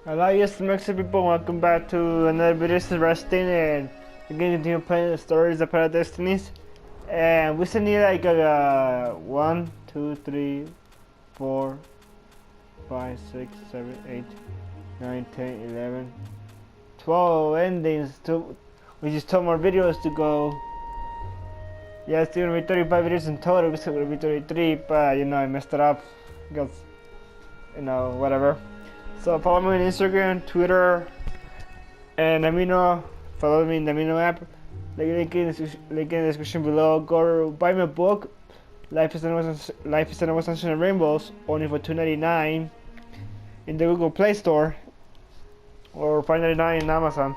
Hello, yes, Mexican people. Welcome back to another video. This is Resting, and we're going to continue playing the stories of Para Destinies. And we still need like 1, 2, 3, 4, 5, 6, 7, 8, 9, 10, 11, 12 endings. We just 12 more videos to go. Yeah, it's gonna be 35 videos in total. It's gonna be 33, but you know, I messed it up because, you know, whatever. So follow me on Instagram, Twitter, and let me know. Follow me in the Amino app. Link in the description below. Go buy me a book. Life is Another Sunshine and Rainbows, only for $2.99 in the Google Play Store or $5.99 in Amazon.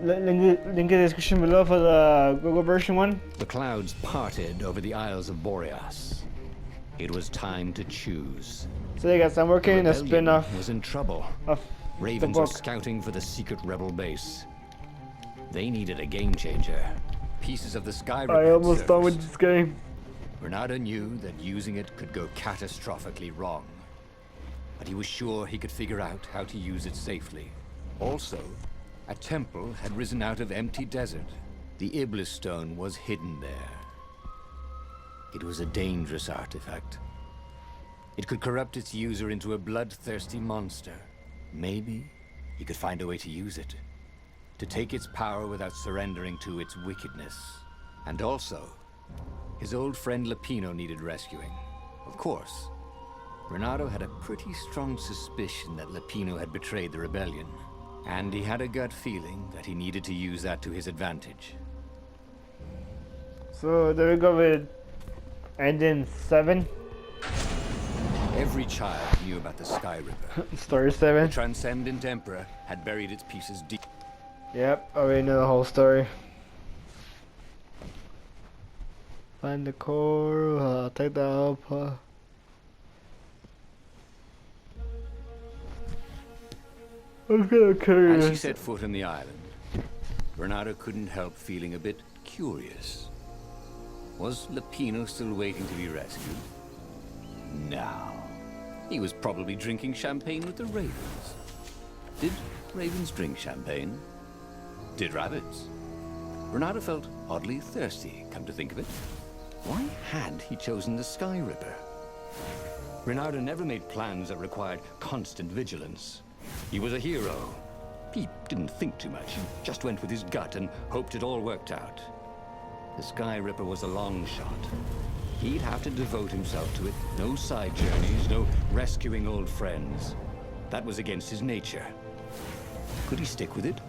Link in the description below for the Google version one. The clouds parted over the Isles of Boreas. It was time to choose. So you guys, I'm working a spin-off. Was in trouble. Ravens were scouting for the secret rebel base. They needed a game changer. Pieces of the Sky River. I almost done with this game. Bernardo knew that using it could go catastrophically wrong, but he was sure he could figure out how to use it safely. Also, a temple had risen out of empty desert. The Iblis stone was hidden there. It was a dangerous artifact. It could corrupt its user into a bloodthirsty monster. Maybe he could find a way to use it, to take its power without surrendering to its wickedness. And also, his old friend Lupino needed rescuing. Of course, Bernardo had a pretty strong suspicion that Lupino had betrayed the rebellion, and he had a gut feeling that he needed to use that to his advantage. So there we go with ending 7. Every child knew about the Sky River. Story 7. The Transcendent Emperor had buried its pieces deep. Yep, I already know the whole story. Find the core, take that up. Okay. As he set foot on the island, Bernardo couldn't help feeling a bit curious. Was Lupino still waiting to be rescued? No. He was probably drinking champagne with the ravens. Did ravens drink champagne? Did rabbits? Bernardo felt oddly thirsty, come to think of it. Why had he chosen the Sky River? Bernardo never made plans that required constant vigilance. He was a hero. He didn't think too much. He just went with his gut and hoped it all worked out. The Sky Ripper was a long shot. He'd have to devote himself to it. No side journeys, no rescuing old friends. That was against his nature. Could he stick with it?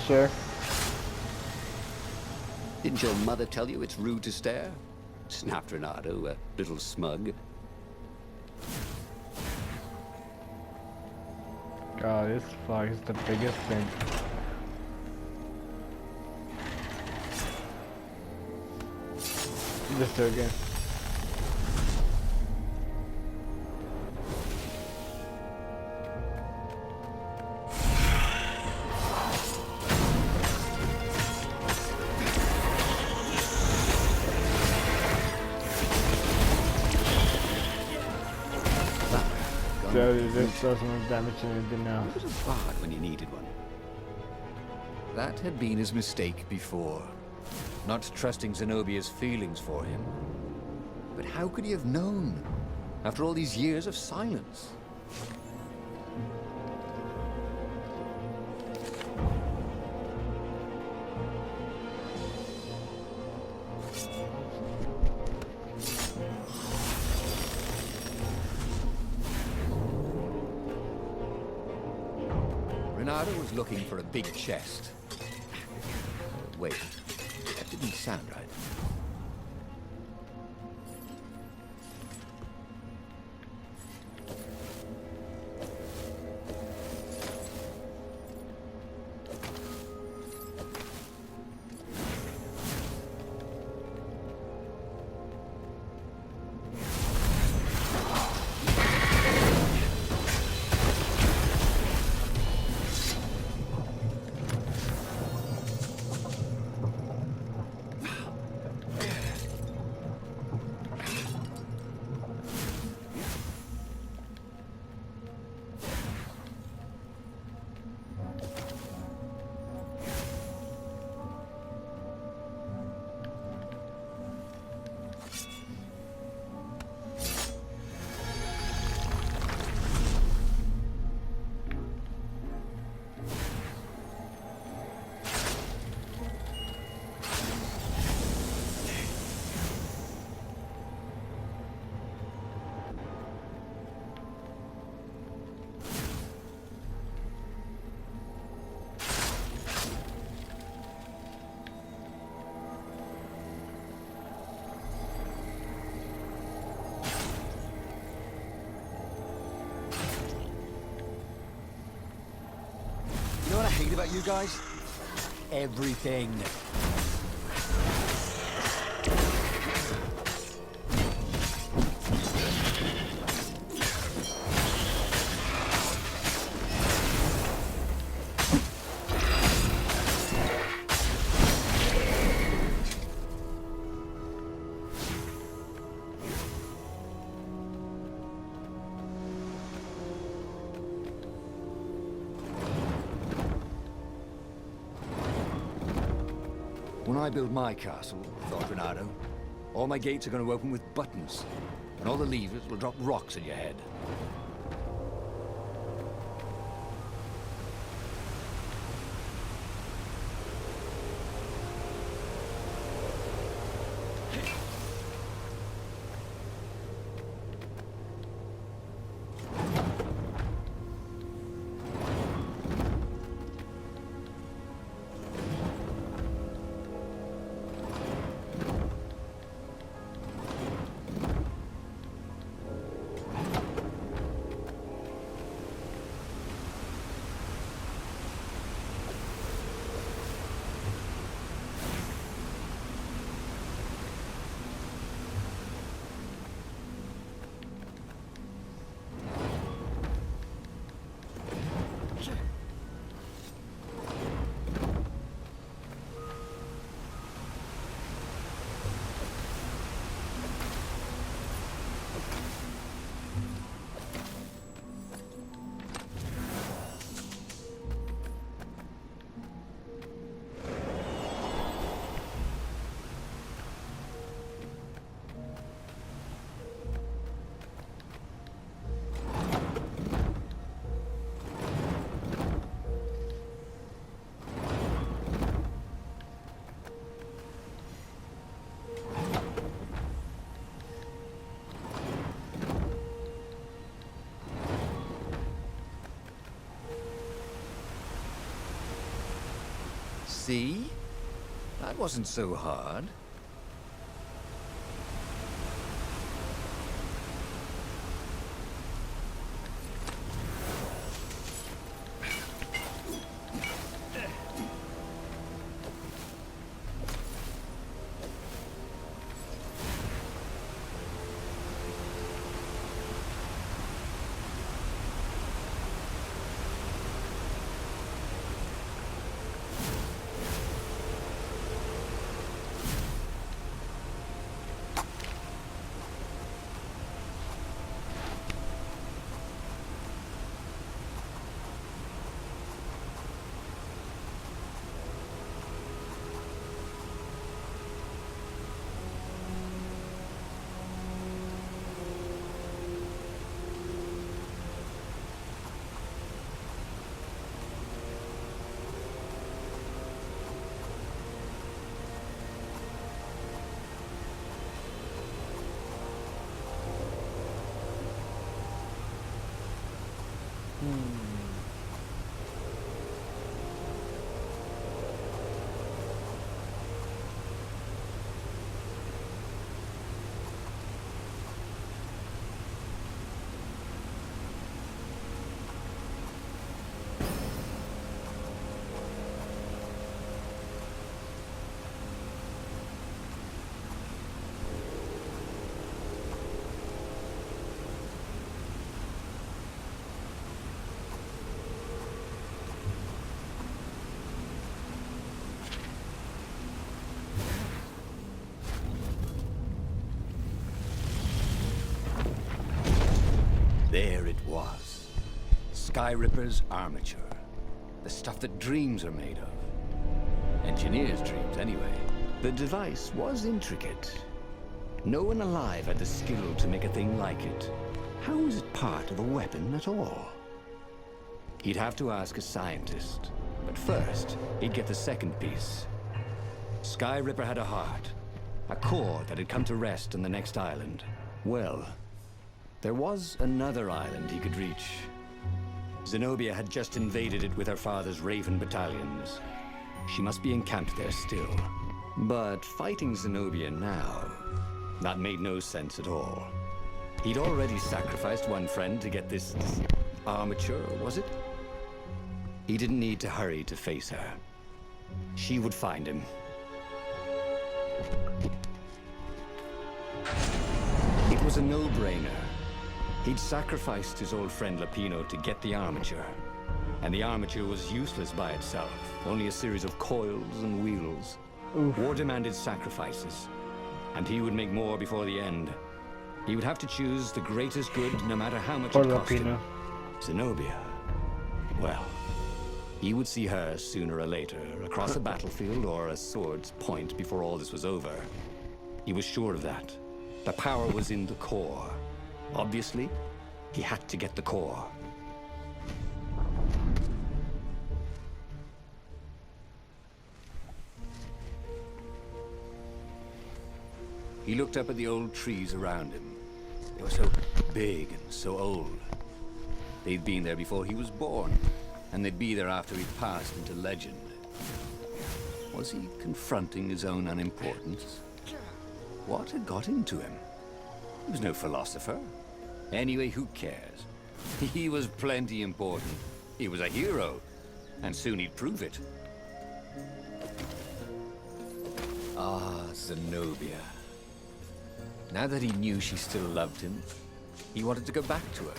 Sure. Didn't your mother tell you it's rude to stare? Snapped Renato, a little smug. God, this flag is the biggest thing. Just do it again. So this does more damage than it did now. It was a bard when you needed one. That had been his mistake before. Not trusting Zenobia's feelings for him. But how could he have known, after all these years of silence? Renato was looking for a big chest. Wait. That didn't sound right. you guys? Everything. When I build my castle, thought Renato, all my gates are going to open with buttons, and all the levers will drop rocks at your head. See? That wasn't so hard. There it was. Skyripper's armature. The stuff that dreams are made of. Engineers' dreams, anyway. The device was intricate. No one alive had the skill to make a thing like it. How is it part of a weapon at all? He'd have to ask a scientist. But first, he'd get the second piece. Skyripper had a heart. A core that had come to rest on the next island. Well, there was another island he could reach. Zenobia had just invaded it with her father's Raven battalions. She must be encamped there still. But fighting Zenobia now, that made no sense at all. He'd already sacrificed one friend to get this armature, was it? He didn't need to hurry to face her. She would find him. It was a no-brainer. He'd sacrificed his old friend Lapino to get the armature. And the armature was useless by itself, only a series of coils and wheels. Oof. War demanded sacrifices, and he would make more before the end. He would have to choose the greatest good, no matter how much Poor it cost him. Lapino. Zenobia. Well, he would see her sooner or later, across a battlefield or a sword's point before all this was over. He was sure of that. The power was in the core. Obviously, he had to get the core. He looked up at the old trees around him. They were so big and so old. They'd been there before he was born, and they'd be there after he'd passed into legend. Was he confronting his own unimportance? What had got into him? He was no philosopher. Anyway, who cares? He was plenty important. He was a hero, and soon he'd prove it. Ah, Zenobia. Now that he knew she still loved him, he wanted to go back to her.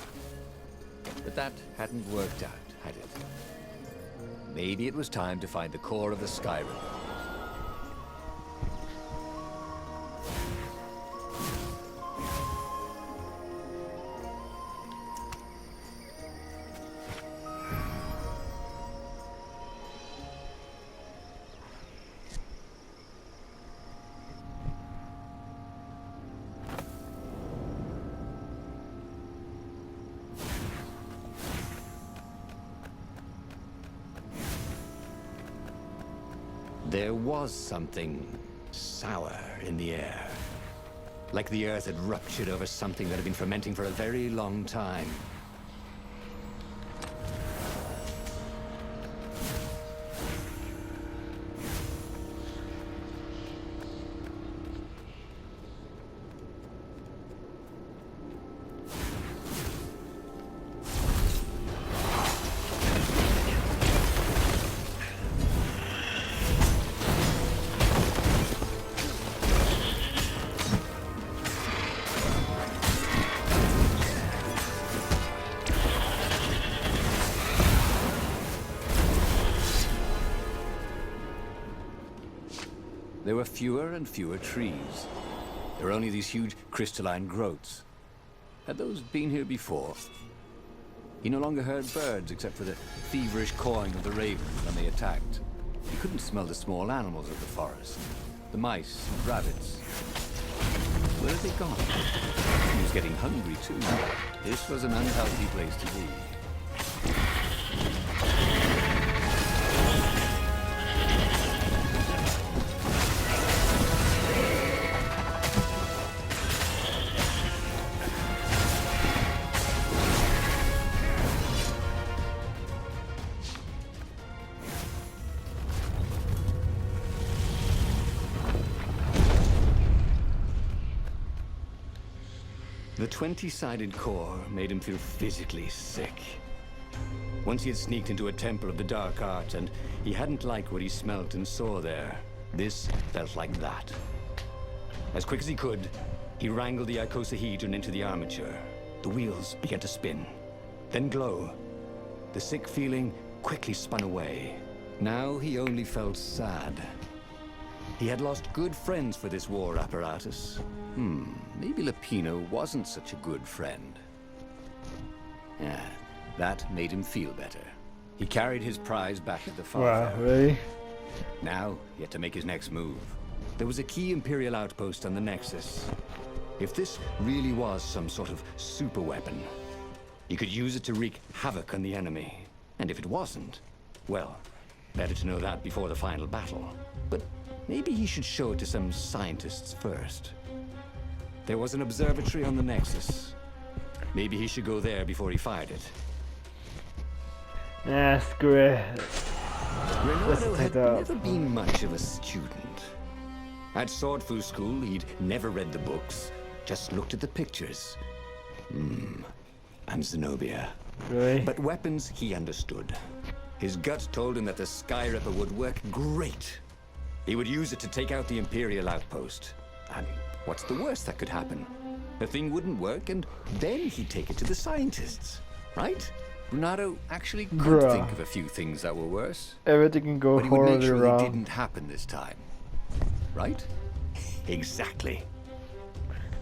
But that hadn't worked out, had it? Maybe it was time to find the core of the Sky River. There was something sour in the air. Like the earth had ruptured over something that had been fermenting for a very long time. There were fewer and fewer trees. There were only these huge crystalline growths. Had those been here before? He no longer heard birds except for the feverish cawing of the ravens when they attacked. He couldn't smell the small animals of the forest. The mice and rabbits. Where had they gone? He was getting hungry too. This was an unhealthy place to be. The 20-sided core made him feel physically sick. Once he had sneaked into a temple of the dark art, and he hadn't liked what he smelt and saw there. This felt like that. As quick as he could, he wrangled the icosahedron into the armature. The wheels began to spin, then glow. The sick feeling quickly spun away. Now he only felt sad. He had lost good friends for this war apparatus. Maybe Lapino wasn't such a good friend. Yeah, that made him feel better. He carried his prize back to the farm. Wow, really? Now, he had to make his next move. There was a key Imperial outpost on the Nexus. If this really was some sort of super weapon, he could use it to wreak havoc on the enemy. And if it wasn't, well, better to know that before the final battle. But maybe he should show it to some scientists first. There was an observatory on the Nexus. Maybe he should go there before he fired it. Yeah, screw it. Renato had it up. never been much of a student. At Sword Fu School, he'd never read the books, just looked at the pictures. I'm Zenobia. Really? But weapons he understood. His gut told him that the Sky Ripper would work great. He would use it to take out the Imperial outpost. And what's the worst that could happen? The thing wouldn't work, and then he'd take it to the scientists, right? Renato actually could Bruh. think of a few things that were worse. Everything can go But he would make horribly sure wrong. they didn't happen this time. Right? Exactly.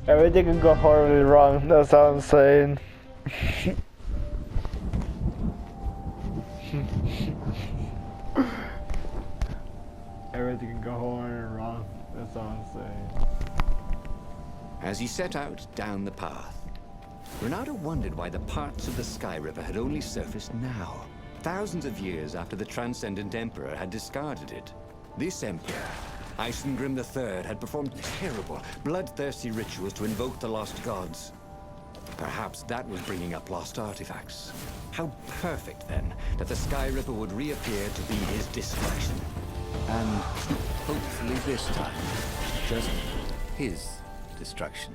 Everything can go horribly wrong. That's all I'm saying. Everything can go horribly wrong. That's all I'm saying. As he set out down the path, Renato wondered why the parts of the Sky River had only surfaced now, thousands of years after the Transcendent Emperor had discarded it. This Emperor, Isengrim III, had performed terrible, bloodthirsty rituals to invoke the lost gods. Perhaps that was bringing up lost artifacts. How perfect, then, that the Sky Ripper would reappear to be his destruction. And hopefully this time, just his destruction.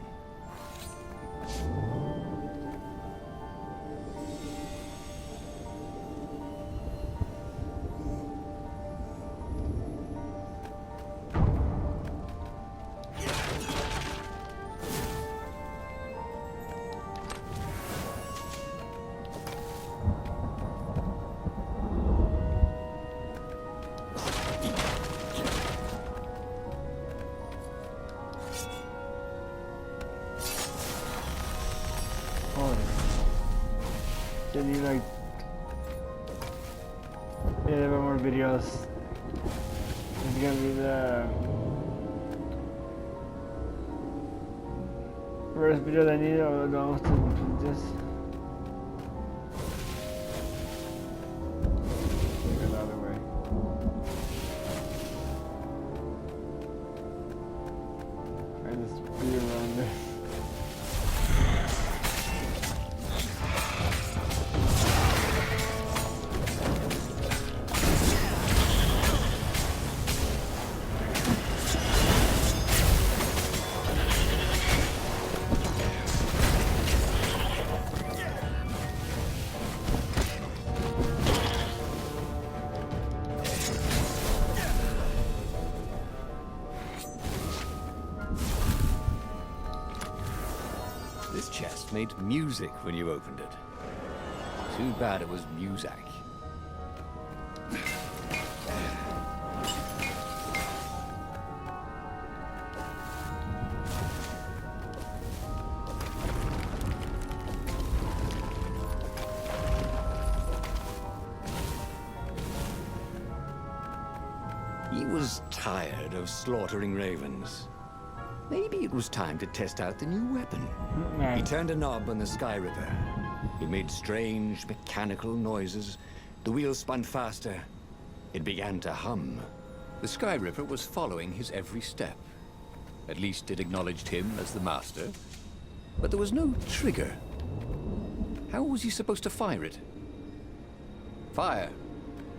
They need like 11 more videos. It's gonna be the first video that I need almost to complete this. Take it the other way. I just speed around this. This chest made music when you opened it. Too bad it was Muzak. He was tired of slaughtering ravens. Maybe it was time to test out the new weapon. He turned a knob on the Sky Ripper. It made strange, mechanical noises. The wheels spun faster. It began to hum. The Sky Ripper was following his every step. At least it acknowledged him as the master. But there was no trigger. How was he supposed to fire it? Fire,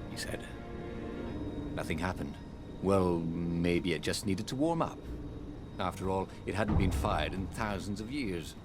he said. Nothing happened. Well, maybe it just needed to warm up. After all, it hadn't been fired in thousands of years.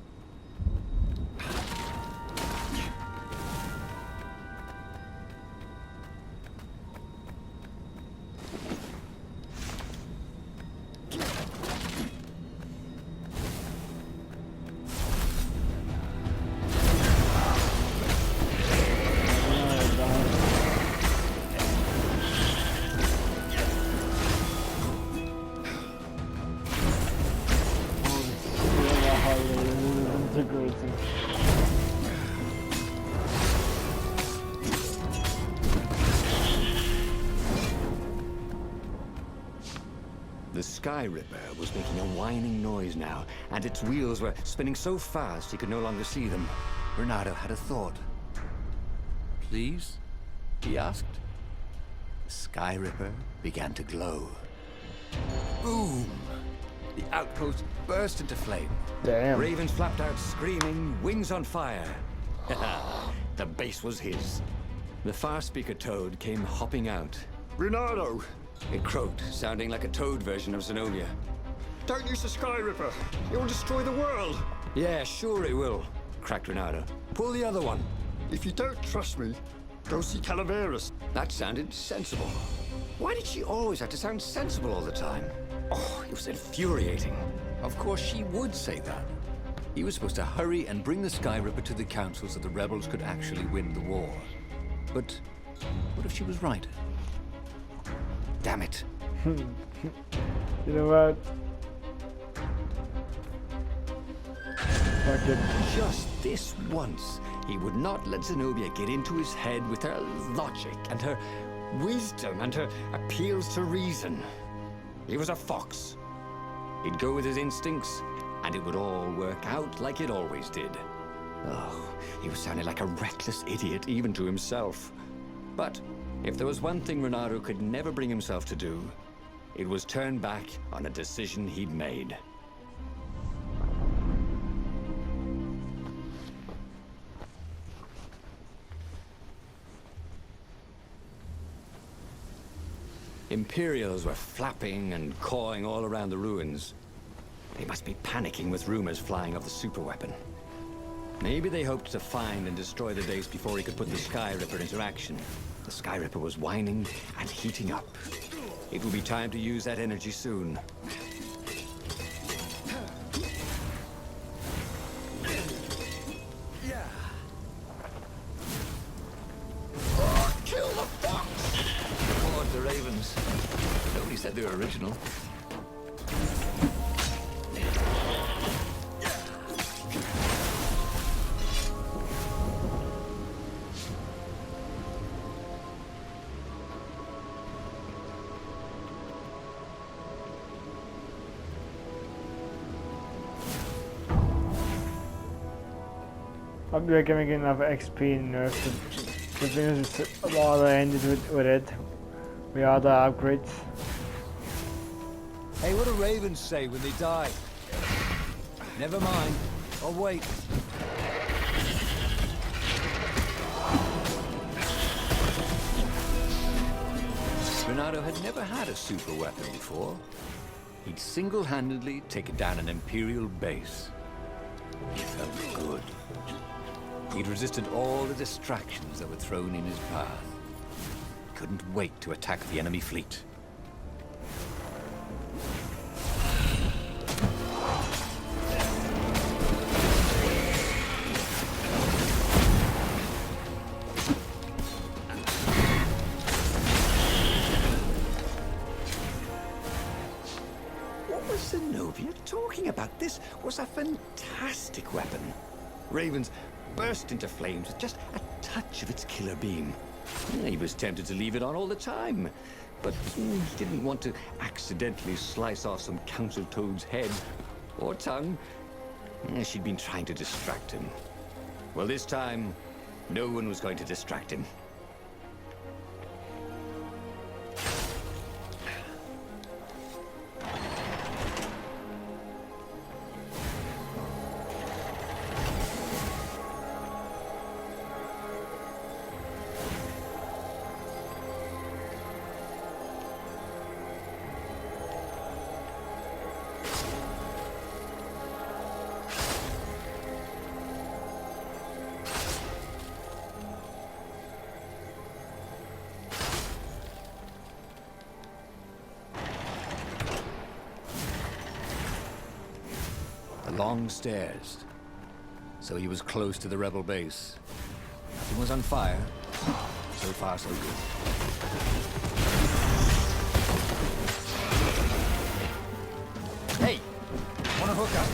The Sky Ripper was making a whining noise now, and its wheels were spinning so fast he could no longer see them. Renato had a thought. Please? He asked. The Sky Ripper began to glow. Boom! The outpost burst into flame. Damn. Ravens flapped out screaming, wings on fire. The base was his. The far speaker toad came hopping out. Renato! It croaked, sounding like a toad version of Zenonia. Don't use the Sky Ripper. It will destroy the world. Yeah, sure it will, cracked Renato. Pull the other one. If you don't trust me, Go see Calaveras. That sounded sensible. Why did she always have to sound sensible all the time? Oh, it was infuriating. Of course she would say that. He was supposed to hurry and bring the Sky Ripper to the council so the rebels could actually win the war. But what if she was right? Damn it. You know what? Fuck it. Just this once, he would not let Zenobia get into his head with her logic and her wisdom and her appeals to reason. He was a fox. He'd go with his instincts, and it would all work out like it always did. Oh, he was sounding like a reckless idiot, even to himself. But if there was one thing Renato could never bring himself to do, it was turn back on a decision he'd made. Imperials were flapping and cawing all around the ruins. They must be panicking with rumors flying of the superweapon. Maybe they hoped to find and destroy the base before he could put the Sky Ripper into action. The Sky Ripper was whining and heating up. It will be time to use that energy soon. Kill the fox! Oh, the ravens. Nobody said they were original. I'll be like making enough XP and nerfs to finish all I ended with it. With all the upgrades. Hey, what do ravens say when they die? Never mind. I'll wait. Renato had never had a super weapon before. He'd single-handedly taken down an Imperial base. He felt good. He'd resisted all the distractions that were thrown in his path. He couldn't wait to attack the enemy fleet. What was Zenobia talking about? This was a fantastic weapon. Ravens burst into flames with just a touch of its killer beam. He was tempted to leave it on all the time, but he didn't want to accidentally slice off some council toad's head or tongue. She'd been trying to distract him. Well, this time, no one was going to distract him. Long stairs. So he was close to the rebel base. Nothing was on fire. So far, so good. Hey! Wanna hook up?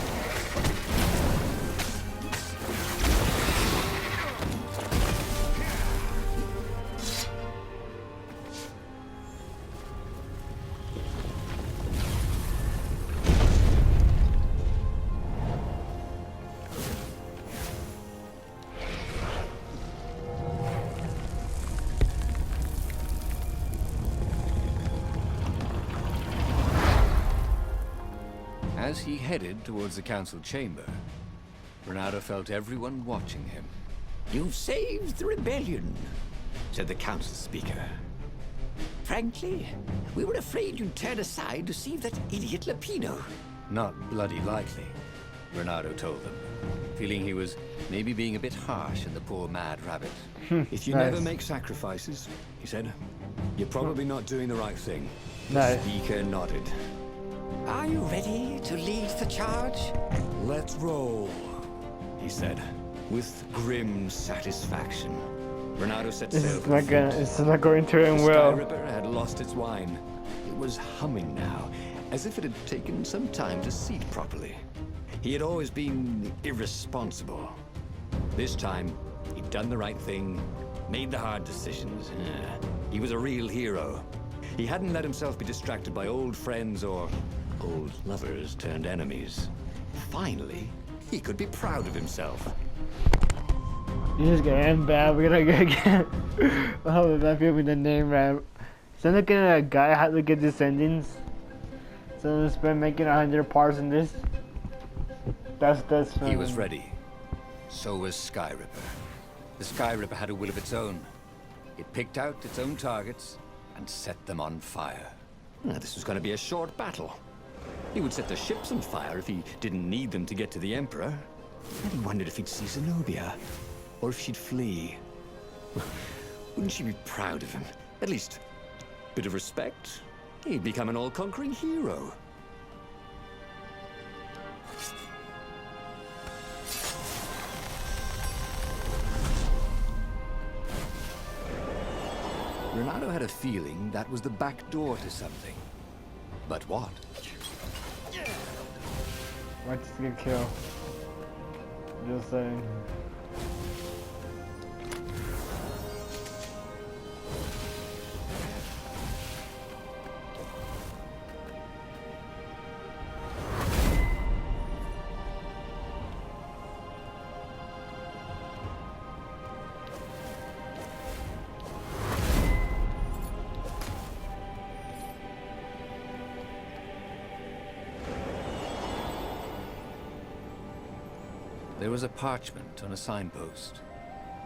As he headed towards the council chamber, Renato felt everyone watching him. You've saved the rebellion, said the council speaker. Frankly, we were afraid you'd turn aside to save that idiot Lapino. Not bloody likely, Renato told them. feeling he was maybe being a bit harsh on the poor mad rabbit. If you Nice. never make sacrifices, he said, you're probably not doing the right thing. Nice. The speaker nodded. Are you ready to lead the charge? Let's roll, he said, with grim satisfaction. Ronaldo set This sail is for the not gonna. fleet. It's not going to The end Sky well. Ripper had lost its wine. It was humming now, as if it had taken some time to seat properly. He had always been irresponsible. This time, he'd done the right thing, made the hard decisions. He was a real hero. He hadn't let himself be distracted by old friends or old lovers turned enemies. Finally, he could be proud of himself. This is gonna end bad. We're gonna get. Oh, that people with the name right. So looking at a guy had to get descendants. So let's spend making 100 parts in this. That's. He was ready. So was Sky Ripper. The Sky Ripper had a will of its own. It picked out its own targets and set them on fire. This was going to be a short battle. He would set the ships on fire if he didn't need them to get to the Emperor. And he wondered if he'd see Zenobia, or if she'd flee. Wouldn't she be proud of him? At least, a bit of respect. He'd become an all-conquering hero. Ronaldo had a feeling that was the back door to something. But what? What's gonna kill? Just saying. There was a parchment on a signpost.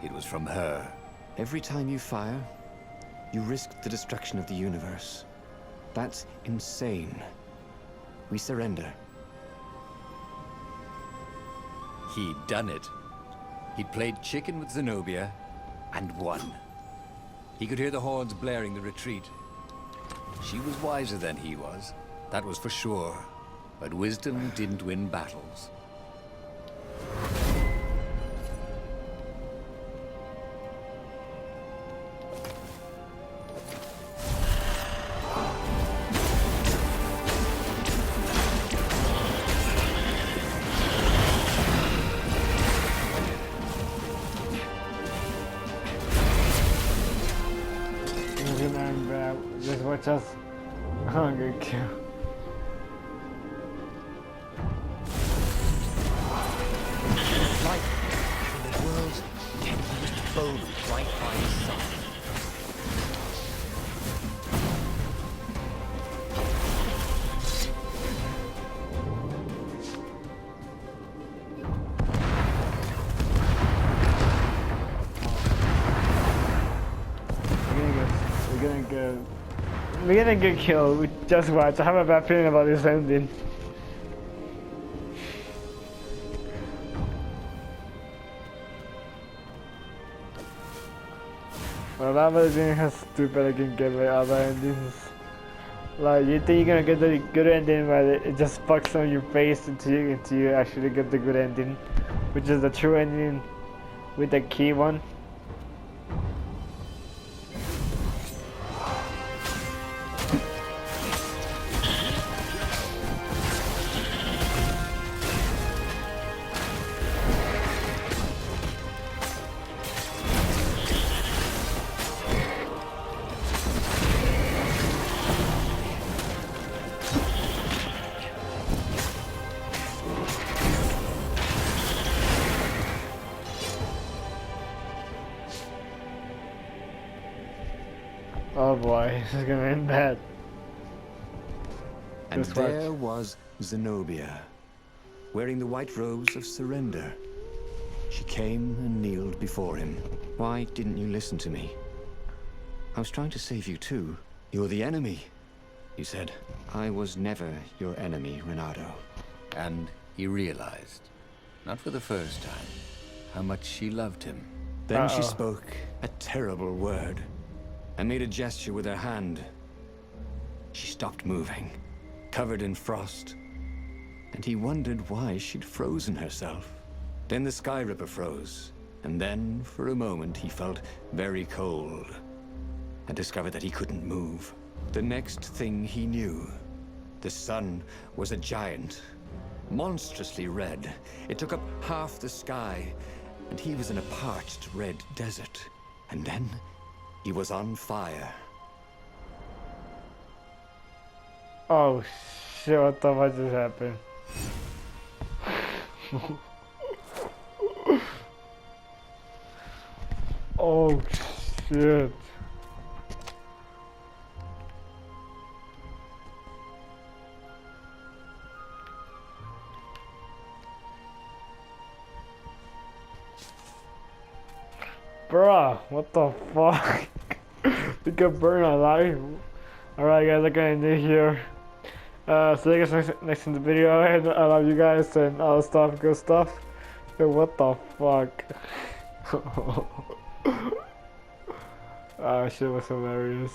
It was from her. Every time you fire, you risk the destruction of the universe. That's insane. We surrender. He'd done it. He'd played chicken with Zenobia and won. He could hear the horns blaring the retreat. She was wiser than he was, that was for sure. But wisdom didn't win battles. Just watch us. Hunger kill. Like when the world's tenderest bone right by his side. We're gonna get killed. Just watch. I have a bad feeling about this ending. Well, that was being how stupid I can get by other endings. Like, you think you're gonna get the good ending, but it just fucks on your face until you actually get the good ending, which is the true ending with the key one. Oh boy, this is gonna end bad. And Just watch. there was Zenobia, wearing the white robes of surrender. She came and kneeled before him. Why didn't you listen to me? I was trying to save you too. You're the enemy, you said. I was never your enemy, Renato. And he realized not for the first time, how much she loved him. Then she spoke a terrible word and made a gesture with her hand. She stopped moving, covered in frost, and he wondered why she'd frozen herself. Then the Sky Ripper froze, and then, for a moment, he felt very cold and discovered that he couldn't move. The next thing he knew, the sun was a giant, monstrously red. It took up half the sky, and he was in a parched red desert. And then he was on fire. Oh shit, what the fuck just happened? Oh shit. Bruh, what the fuck? We got burned alive. Alright guys, I'm gonna end it here. See you guys next in the video, and I love you guys and all stuff, good stuff. Yo, what the fuck? Ah, shit was hilarious.